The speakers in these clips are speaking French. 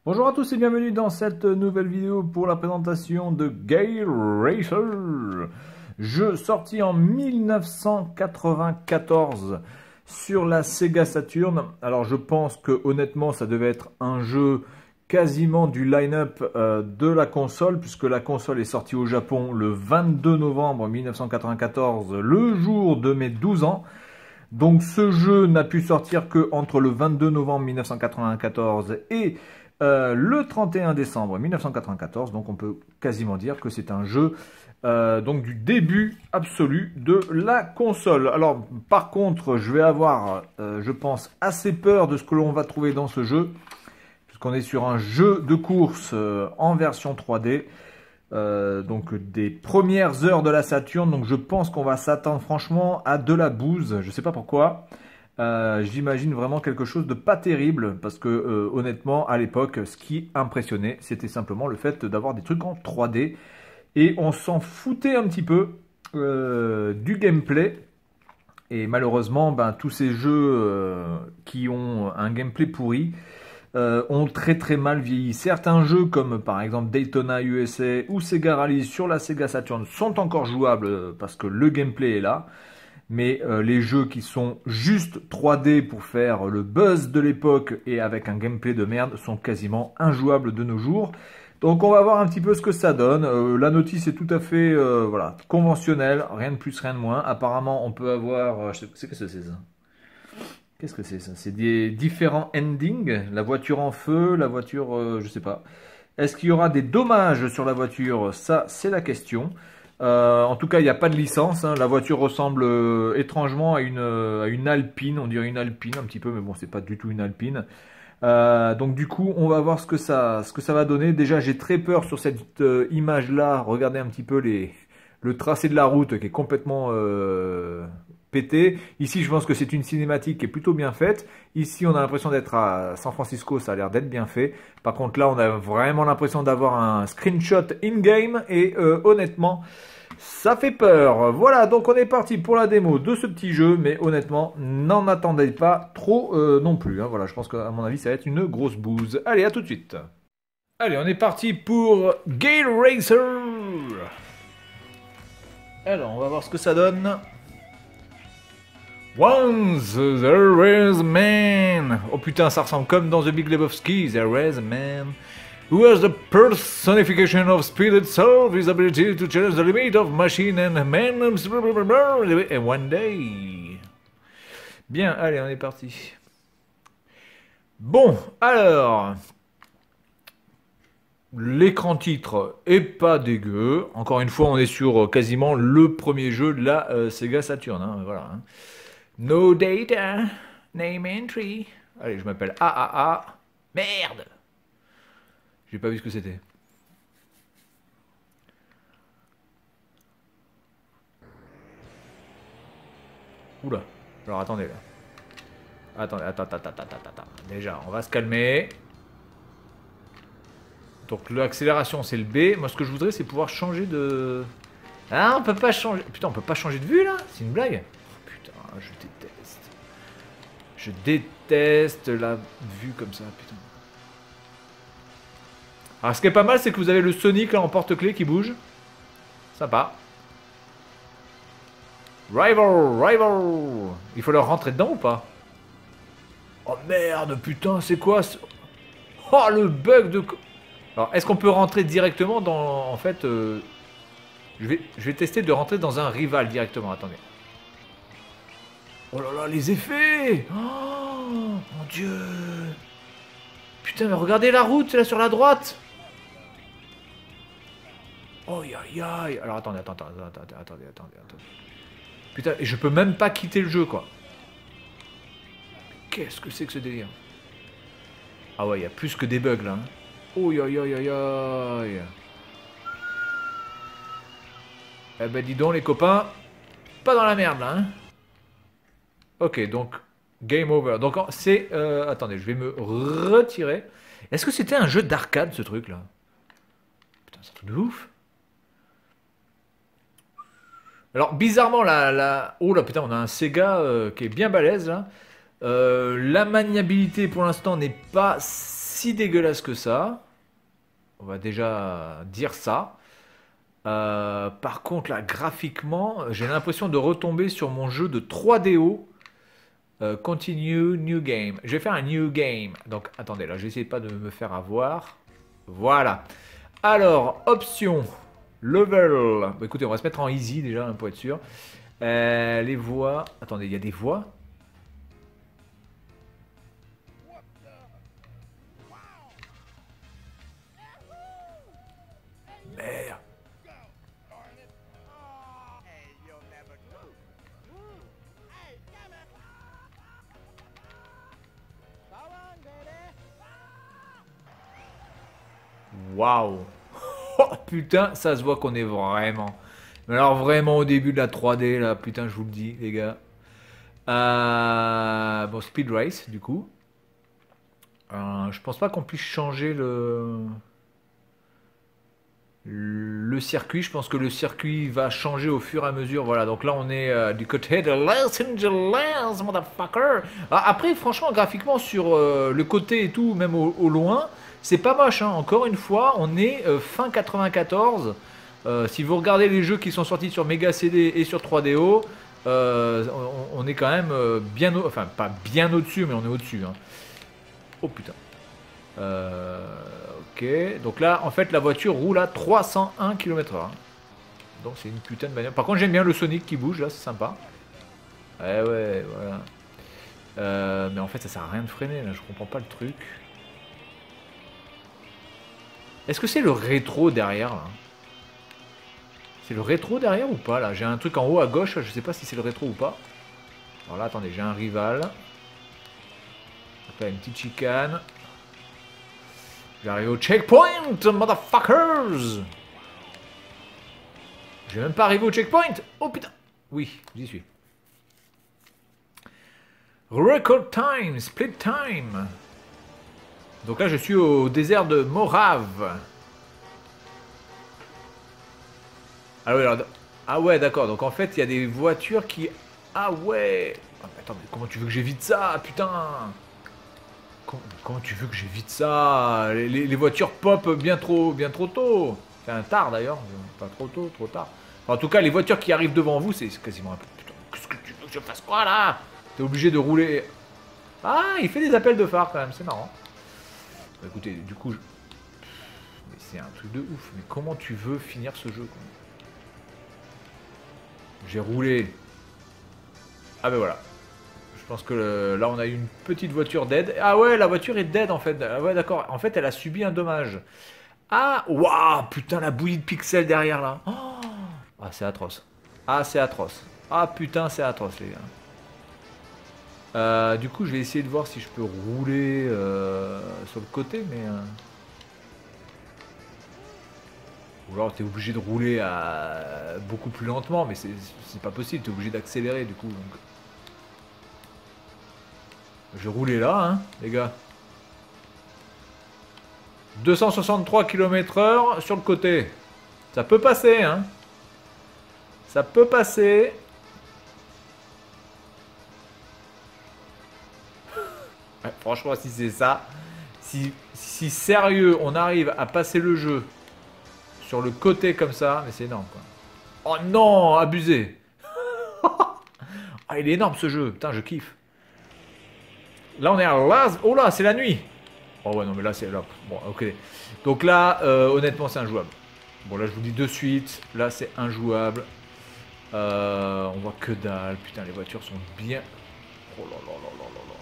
Bonjour à tous et bienvenue dans cette nouvelle vidéo pour la présentation de Gale Racer. Jeu sorti en 1994 sur la Sega Saturn. Alors je pense que honnêtement ça devait être un jeu quasiment du line-up de la console, puisque la console est sortie au Japon le 22 novembre 1994, le jour de mes 12 ans. Donc ce jeu n'a pu sortir que entre le 22 novembre 1994 et le 31 décembre 1994, donc on peut quasiment dire que c'est un jeu donc du début absolu de la console. Alors par contre, je vais avoir, je pense, assez peur de ce que l'on va trouver dans ce jeu, puisqu'on est sur un jeu de course en version 3D, donc des premières heures de la Saturn, donc je pense qu'on va s'attendre franchement à de la bouse, je sais pas pourquoi. J'imagine vraiment quelque chose de pas terrible parce que honnêtement à l'époque ce qui impressionnait c'était simplement le fait d'avoir des trucs en 3D et on s'en foutait un petit peu du gameplay, et malheureusement tous ces jeux qui ont un gameplay pourri ont très très mal vieilli. Certains jeux comme par exemple Daytona USA ou Sega Rally sur la Sega Saturn sont encore jouables parce que le gameplay est là. Mais les jeux qui sont juste 3D pour faire le buzz de l'époque et avec un gameplay de merde sont quasiment injouables de nos jours. Donc on va voir un petit peu ce que ça donne. La notice est tout à fait voilà, conventionnelle, rien de plus, rien de moins. Apparemment on peut avoir... qu'est-ce que c'est ça? Qu'est-ce que c'est ça? C'est des différents endings. La voiture en feu, la voiture... je sais pas. Est-ce qu'il y aura des dommages sur la voiture? Ça c'est la question. En tout cas, il n'y a pas de licence. Hein. La voiture ressemble étrangement à une Alpine. On dirait une Alpine un petit peu, mais bon, c'est pas du tout une Alpine. Donc du coup, on va voir ce que ça va donner. Déjà, j'ai très peur sur cette image-là. Regardez un petit peu le tracé de la route qui est complètement pété. Ici, je pense que c'est une cinématique qui est plutôt bien faite. Ici, on a l'impression d'être à San Francisco. Ça a l'air d'être bien fait. Par contre, là, on a vraiment l'impression d'avoir un screenshot in-game. Et honnêtement... ça fait peur. Voilà, donc on est parti pour la démo de ce petit jeu, mais honnêtement, n'en attendez pas trop non plus. Hein. Voilà, je pense qu'à mon avis, ça va être une grosse bouse. Allez, à tout de suite. Allez, on est parti pour Gale Racer. Alors, on va voir ce que ça donne. Once there was a man. Oh putain, ça ressemble comme dans The Big Lebowski. There was a man who was the personification of speed itself, his ability to challenge the limit of machine and man, and one day. Bien, allez, on est parti. Bon, alors, l'écran titre est pas dégueu. Encore une fois, on est sur quasiment le premier jeu de la Sega Saturn. Hein, voilà. Hein. No data, name entry. Allez, je m'appelle AAA. Merde! J'ai pas vu ce que c'était. Oula. Alors attendez là. Attendez, attends. Déjà, on va se calmer. Donc l'accélération c'est le B. Moi ce que je voudrais c'est pouvoir changer de... Ah, on peut pas changer... Putain, on peut pas changer de vue là? C'est une blague? Oh, putain, je déteste. Je déteste la vue comme ça, putain. Alors ce qui est pas mal, c'est que vous avez le Sonic là en porte-clés qui bouge. Sympa. Rival. Il faut leur rentrer dedans ou pas? Oh merde, putain, c'est quoi ce... Oh le bug de... Alors est-ce qu'on peut rentrer directement dans... En fait, je vais tester de rentrer dans un rival directement, attendez. Oh là là, les effets! Oh mon dieu! Putain, mais regardez la route là sur la droite! Oh aïe aïe. Alors attendez. Putain, et je peux même pas quitter le jeu quoi. Qu'est-ce que c'est que ce délire? Ah ouais, il y a plus que des bugs là. Hein. Oh aïe. Eh ben dis donc les copains, pas dans la merde là. Hein. Ok, donc game over. Donc c'est... attendez, je vais me retirer. Est-ce que c'était un jeu d'arcade ce truc là? Putain, c'est un truc de ouf. Alors bizarrement oh là putain, on a un Sega qui est bien balèze là. La maniabilité pour l'instant n'est pas si dégueulasse que ça. On va déjà dire ça. Par contre, là, graphiquement, j'ai l'impression de retomber sur mon jeu de 3DO. Continue, new game. Je vais faire un new game. Donc, attendez, là, j'essaie pas de me faire avoir. Voilà. Alors, option, level. Bah, écoutez, on va se mettre en easy déjà, hein, pour être sûr. Les voix. Attendez, il y a des voix. Merde. Waouh. Oh, putain, ça se voit qu'on est vraiment. Mais alors vraiment au début de la 3D là, putain, je vous le dis, les gars. Bon, Speed Race, du coup. Je pense pas qu'on puisse changer le circuit. Je pense que le circuit va changer au fur et à mesure. Voilà, donc là on est du côté de Los Angeles, motherfucker. Après, franchement, graphiquement sur le côté et tout, même au loin, c'est pas moche, hein. Encore une fois, on est fin 94. Si vous regardez les jeux qui sont sortis sur Mega CD et sur 3DO, on est quand même bien, enfin pas bien au-dessus, mais on est au-dessus, hein. Oh putain. Ok, donc là, en fait, la voiture roule à 301 km/h. Donc c'est une putain de bagnole. Par contre, j'aime bien le Sonic qui bouge, là, c'est sympa. Ouais, voilà. Mais en fait, ça sert à rien de freiner, là, je comprends pas le truc. Est-ce que c'est le rétro derrière, là? C'est le rétro derrière ou pas, là? J'ai un truc en haut à gauche, je sais pas si c'est le rétro ou pas. Alors là, attendez, j'ai un rival. Donc là, une petite chicane. J'arrive au checkpoint, motherfuckers! J'ai même pas arrivé au checkpoint! Oh putain! Oui, j'y suis. Record time, split time. Donc là, je suis au désert de Morave. Ah ouais, d'accord. Donc en fait, il y a des voitures qui... Ah ouais! Attends, mais comment tu veux que j'évite ça, putain? Comment tu veux que j'évite ça? Les voitures pop bien trop tôt. C'est un tard d'ailleurs, pas trop tôt, trop tard. Enfin, en tout cas, les voitures qui arrivent devant vous, c'est quasiment un peu... Putain, qu'est-ce que tu veux que je fasse quoi là? T'es obligé de rouler... Ah, il fait des appels de phare quand même, c'est marrant. Bah, écoutez, du coup... Mais c'est un truc de ouf. Mais comment tu veux finir ce jeu, quoi? J'ai roulé... Ah ben voilà. Je pense que là, on a eu une petite voiture dead. Ah ouais, la voiture est dead en fait. Ah ouais, d'accord. En fait, elle a subi un dommage. Ah, waouh, putain, la bouillie de pixels derrière là. Oh, ah, c'est atroce. Ah, c'est atroce. Ah, putain, c'est atroce, les gars. Du coup, je vais essayer de voir si je peux rouler sur le côté, mais... Ou alors, t'es obligé de rouler beaucoup plus lentement, mais c'est pas possible. T'es obligé d'accélérer, du coup. Donc... Je roulais là, hein, les gars. 263 km/h sur le côté. Ça peut passer, hein. Ça peut passer. Ouais, franchement, si c'est ça, si sérieux, on arrive à passer le jeu sur le côté comme ça, mais c'est énorme, quoi. Oh non, abusé. Ah, il est énorme ce jeu. Putain, je kiffe. Là, on est à Las... Oh là, c'est la nuit. Oh ouais, non, mais là, c'est... Là. Bon, ok. Donc là, honnêtement, c'est injouable. Bon, là, je vous dis de suite. Là, c'est injouable. On voit que dalle. Putain, les voitures sont bien... Oh là là là là là là.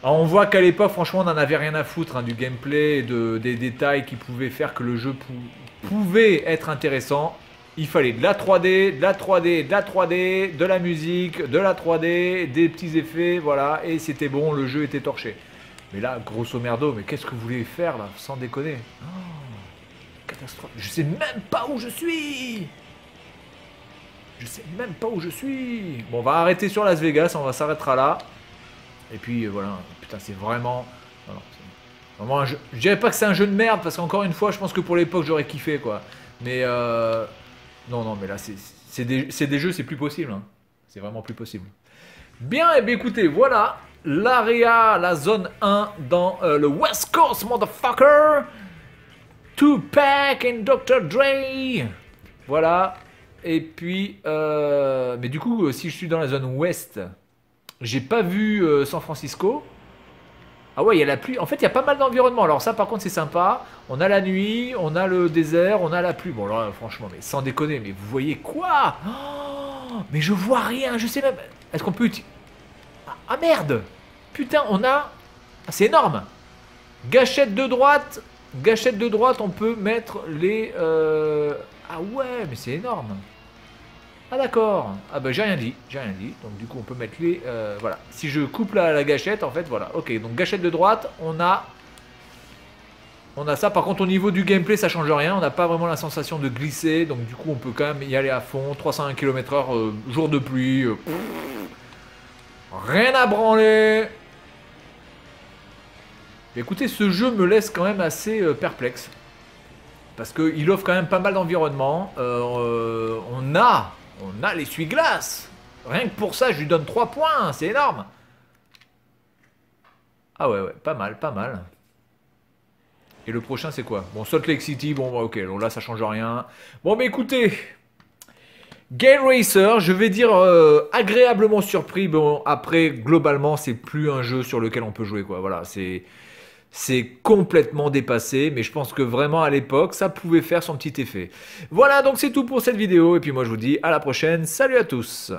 Alors, on voit qu'à l'époque, franchement, on n'en avait rien à foutre, hein, du gameplay et des détails qui pouvaient faire que le jeu pouvait être intéressant. Il fallait de la 3D, de la 3D, de la 3D, de la musique, de la 3D, des petits effets, voilà, et c'était bon, le jeu était torché. Mais là, grosso merdo, mais qu'est-ce que vous voulez faire là, sans déconner? Oh, catastrophe, je sais même pas où je suis. Je sais même pas où je suis. Bon, on va arrêter sur Las Vegas, on va s'arrêtera là. Et puis voilà, putain, c'est vraiment... Alors, vraiment un jeu... Je dirais pas que c'est un jeu de merde, parce qu'encore une fois, je pense que pour l'époque, j'aurais kiffé, quoi. Mais... Non, non, mais là, c'est des jeux, c'est plus possible, hein. C'est vraiment plus possible. Bien, et bien écoutez, voilà. l'area, la zone 1 dans le West Coast, motherfucker. Tupac and Dr. Dre. Voilà. Et puis, mais du coup, si je suis dans la zone ouest, j'ai pas vu San Francisco. Ah ouais, il y a la pluie. En fait, il y a pas mal d'environnement. Alors ça, par contre, c'est sympa. On a la nuit, on a le désert, on a la pluie. Bon, là, franchement, mais sans déconner, mais vous voyez quoi? Oh, mais je vois rien, je sais même... Est-ce qu'on peut... Ah merde! Putain, on a... Ah, c'est énorme! Gâchette de droite, on peut mettre les... Ah ouais, mais c'est énorme! Ah d'accord. Ah bah j'ai rien dit. Donc du coup on peut mettre les... voilà. Si je coupe la gâchette, en fait, voilà. Ok, donc gâchette de droite, on a ça. Par contre au niveau du gameplay, ça change rien. On n'a pas vraiment la sensation de glisser. Donc du coup on peut quand même y aller à fond. 301 km/h, jour de pluie. Rien à branler. Écoutez, ce jeu me laisse quand même assez perplexe. Parce qu'il offre quand même pas mal d'environnement. On a l'essuie-glace. Rien que pour ça, je lui donne 3 points. C'est énorme. Ah ouais, pas mal. Et le prochain, c'est quoi? Bon, Salt Lake City. Bon, ok, donc là, ça change rien. Bon, mais écoutez, Gale Racer, je vais dire agréablement surpris. Bon, après, globalement, c'est plus un jeu sur lequel on peut jouer, quoi. Voilà, c'est complètement dépassé, mais je pense que vraiment à l'époque, ça pouvait faire son petit effet. Voilà, donc c'est tout pour cette vidéo, et puis moi je vous dis à la prochaine, salut à tous!